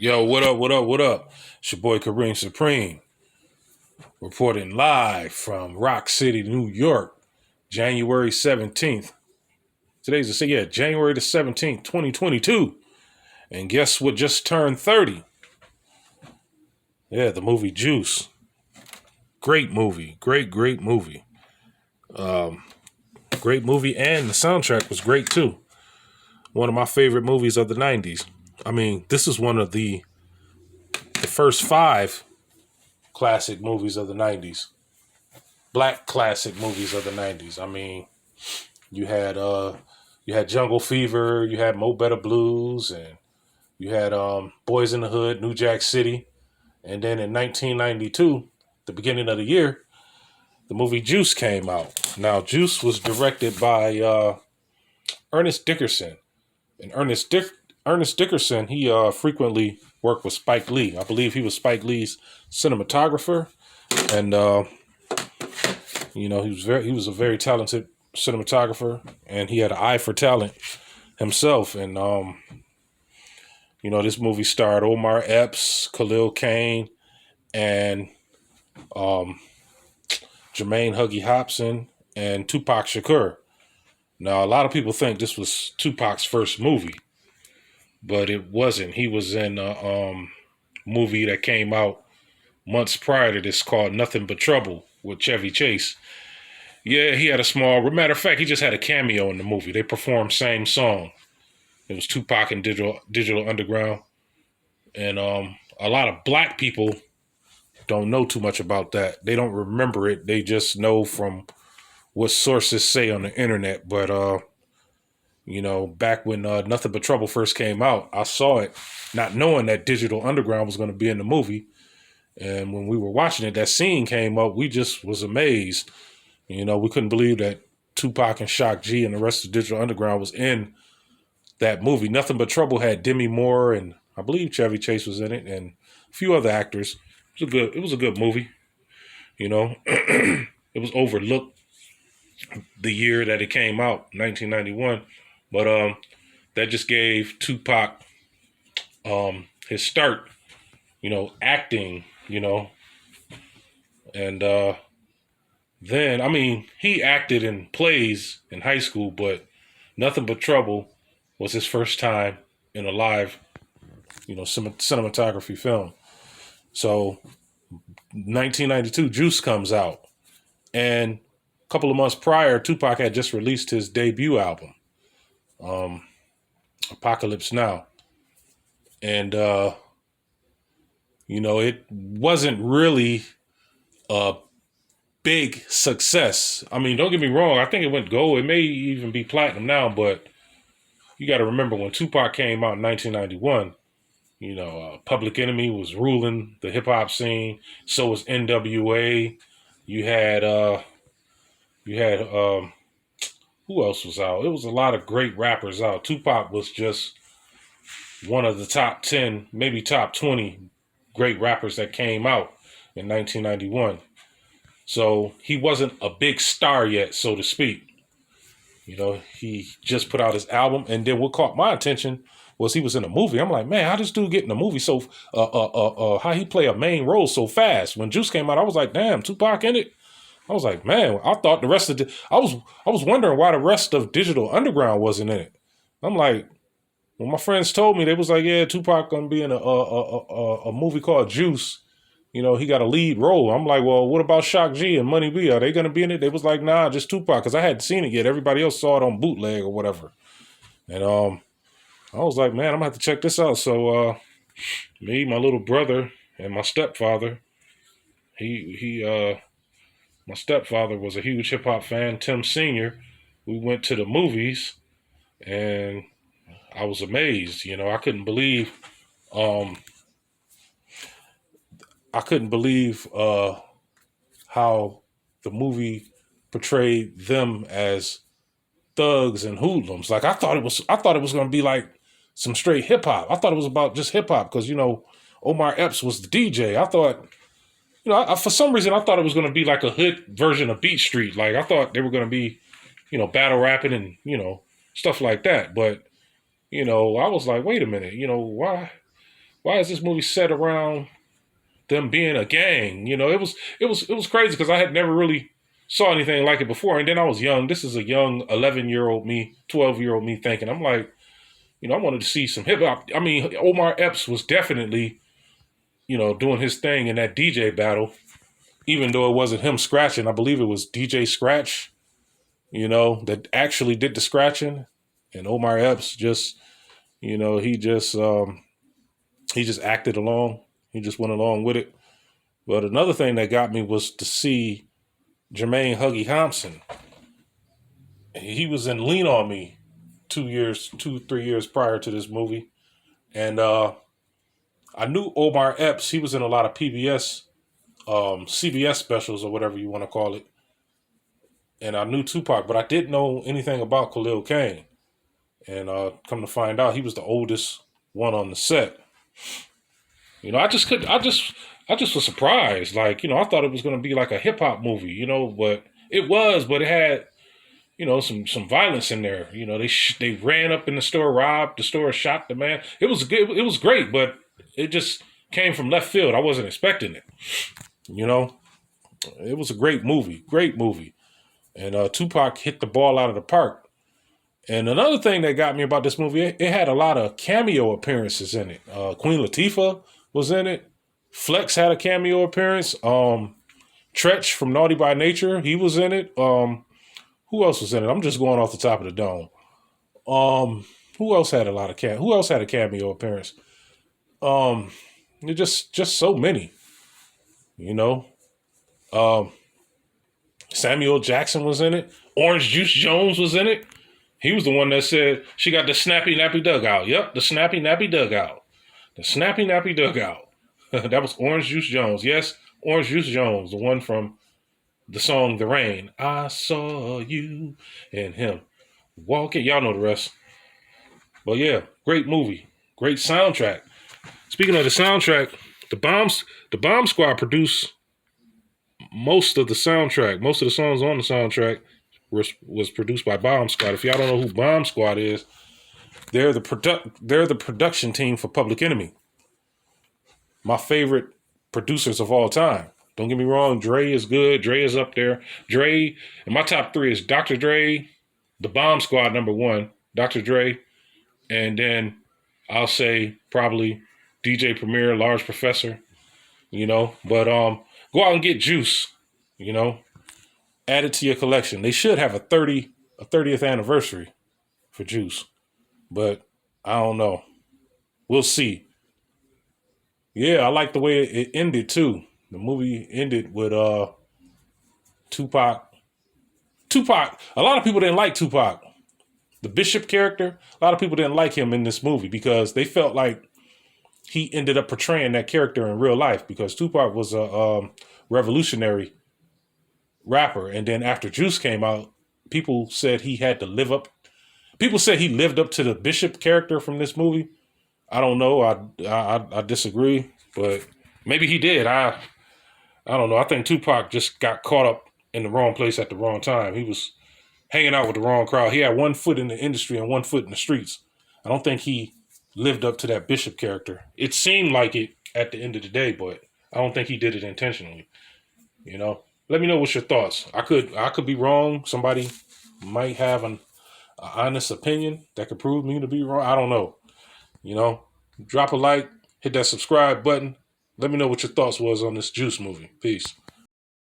Yo, what up, what up, what up? It's your boy Kareem Supreme, reporting live from Rock City, New York, January 17th. January the 17th, 2022. And guess what just turned 30? Yeah, the movie Juice. Great movie. Great movie. Great movie, and the soundtrack was great too. One of my favorite movies of the 90s. I mean, this is one of the first five classic movies of the 90s. Black classic movies of the 90s. I mean, you had Jungle Fever, you had Mo Better Blues, and you had Boys in the Hood, New Jack City. And then in 1992, the beginning of the year, the movie Juice came out. Now, Juice was directed by Ernest Dickerson. And Ernest Dickerson, he frequently worked with Spike Lee. I believe he was Spike Lee's cinematographer. And, he was a very talented cinematographer, and he had an eye for talent himself. And, this movie starred Omar Epps, Khalil, Kain, and Jermaine Huggy Hopkins and Tupac Shakur. Now, a lot of people think this was Tupac's first movie, but it wasn't. He was in a movie that came out months prior to this called Nothing But Trouble with Chevy Chase. Yeah, he had a small... Matter of fact, he just had a cameo in the movie. They performed same song. It was Tupac and Digital Underground. And a lot of black people don't know too much about that. They don't remember it. They just know from what sources say on the internet. But, back when Nothing But Trouble first came out, I saw it not knowing that Digital Underground was going to be in the movie. And when we were watching it, that scene came up. We just was amazed. We couldn't believe that Tupac and Shock G and the rest of Digital Underground was in that movie. Nothing But Trouble had Demi Moore, and I believe Chevy Chase was in it, and a few other actors. It was a good movie. It was overlooked the year that it came out, 1991. But that just gave Tupac his start, acting, and then, I mean, he acted in plays in high school, but Nothing But Trouble was his first time in a live, cinematography film. So 1992, Juice comes out. And a couple of months prior, Tupac had just released his debut album, Apocalypse Now. And, it wasn't really a big success. I mean, don't get me wrong. I think it went gold. It may even be platinum now, but you got to remember when Tupac came out in 1991, Public Enemy was ruling the hip hop scene. So was NWA. You had who else was out? It was a lot of great rappers out. Tupac was just one of the top 10, maybe top 20 great rappers that came out in 1991. So he wasn't a big star yet, so to speak. He just put out his album, and then what caught my attention was he was in a movie. I'm like, man, how this dude get in a movie so, how he play a main role so fast? When Juice came out, I was like, damn, Tupac in it? I was like, man, I thought the rest of I was wondering why the rest of Digital Underground wasn't in it. I'm like, when my friends told me, they was like, yeah, Tupac gonna be in a movie called Juice. He got a lead role. I'm like, well, what about Shock G and Money B? Are they going to be in it? They was like, nah, just Tupac, because I hadn't seen it yet. Everybody else saw it on bootleg or whatever. And I was like, man, I'm going to have to check this out. So me, my little brother, and my stepfather, my stepfather was a huge hip-hop fan, Tim Sr. We went to the movies, and I was amazed. I couldn't believe... how the movie portrayed them as thugs and hoodlums. Like I thought it was going to be like some straight hip hop. I thought it was about just hip hop because Omar Epps was the DJ. I thought, for some reason I thought it was going to be like a hood version of Beat Street. Like I thought they were going to be, battle rapping and stuff like that. But I was like, wait a minute, why is this movie set around them being a gang? You know, it was crazy because I had never really saw anything like it before. And then I was young. This is a young 11-year-old me, 12-year-old me thinking. I'm like, I wanted to see some hip hop. I mean, Omar Epps was definitely, doing his thing in that DJ battle, even though it wasn't him scratching. I believe it was DJ Scratch, that actually did the scratching. And Omar Epps just, he just acted along. He just went along with it. But another thing that got me was to see Jermaine Huggy Thompson. He was in Lean on Me 3 years prior to this movie. And I knew Omar Epps. He was in a lot of PBS, CBS specials or whatever you want to call it. And I knew Tupac, but I didn't know anything about Khalil Kain. And come to find out, he was the oldest one on the set. I just was surprised. Like, I thought it was going to be like a hip hop movie, but it was, but it had, some violence in there. They ran up in the store, robbed the store, shot the man. It was good. It was great, but it just came from left field. I wasn't expecting it. It was a great movie, and Tupac hit the ball out of the park. And another thing that got me about this movie, it had a lot of cameo appearances in it. Queen Latifah was in it. Flex had a cameo appearance. Tretch from Naughty by Nature, he was in it. Who else was in it? I'm just going off the top of the dome. Who else had Who else had a cameo appearance? Just so many. Samuel Jackson was in it. Orange Juice Jones was in it. He was the one that said she got the snappy nappy dugout. Yep, the snappy nappy dugout. The snappy nappy dugout. That was Orange Juice Jones. Yes, Orange Juice Jones, the one from the song The Rain. I saw you and him walking. Y'all know the rest. But yeah, great movie. Great soundtrack. Speaking of the soundtrack, the Bomb Squad produced most of the soundtrack. Most of the songs on the soundtrack was produced by Bomb Squad. If y'all don't know who Bomb Squad is, they're the production team for Public Enemy. My favorite producers of all time. Don't get me wrong, Dre is good. Dre is up there. Dre, and my top three is Dr. Dre, the Bomb Squad number one, Dr. Dre, and then I'll say probably DJ Premier, Large Professor, But go out and get Juice, Add it to your collection. They should have a 30th anniversary for Juice. But I don't know. We'll see. Yeah, I like the way it ended too. The movie ended with Tupac. A lot of people didn't like Tupac. The Bishop character, a lot of people didn't like him in this movie because they felt like he ended up portraying that character in real life because Tupac was a revolutionary rapper. And then after Juice came out, people said he had to live up. People said he lived up to the Bishop character from this movie. I don't know. I disagree, but maybe he did. I don't know. I think Tupac just got caught up in the wrong place at the wrong time. He was hanging out with the wrong crowd. He had one foot in the industry and one foot in the streets. I don't think he lived up to that Bishop character. It seemed like it at the end of the day, but I don't think he did it intentionally. Let me know what's your thoughts. I could be wrong. Somebody might have an honest opinion that could prove me to be wrong. I don't know. Drop a like, hit that subscribe button. Let me know what your thoughts was on this Juice movie. Peace.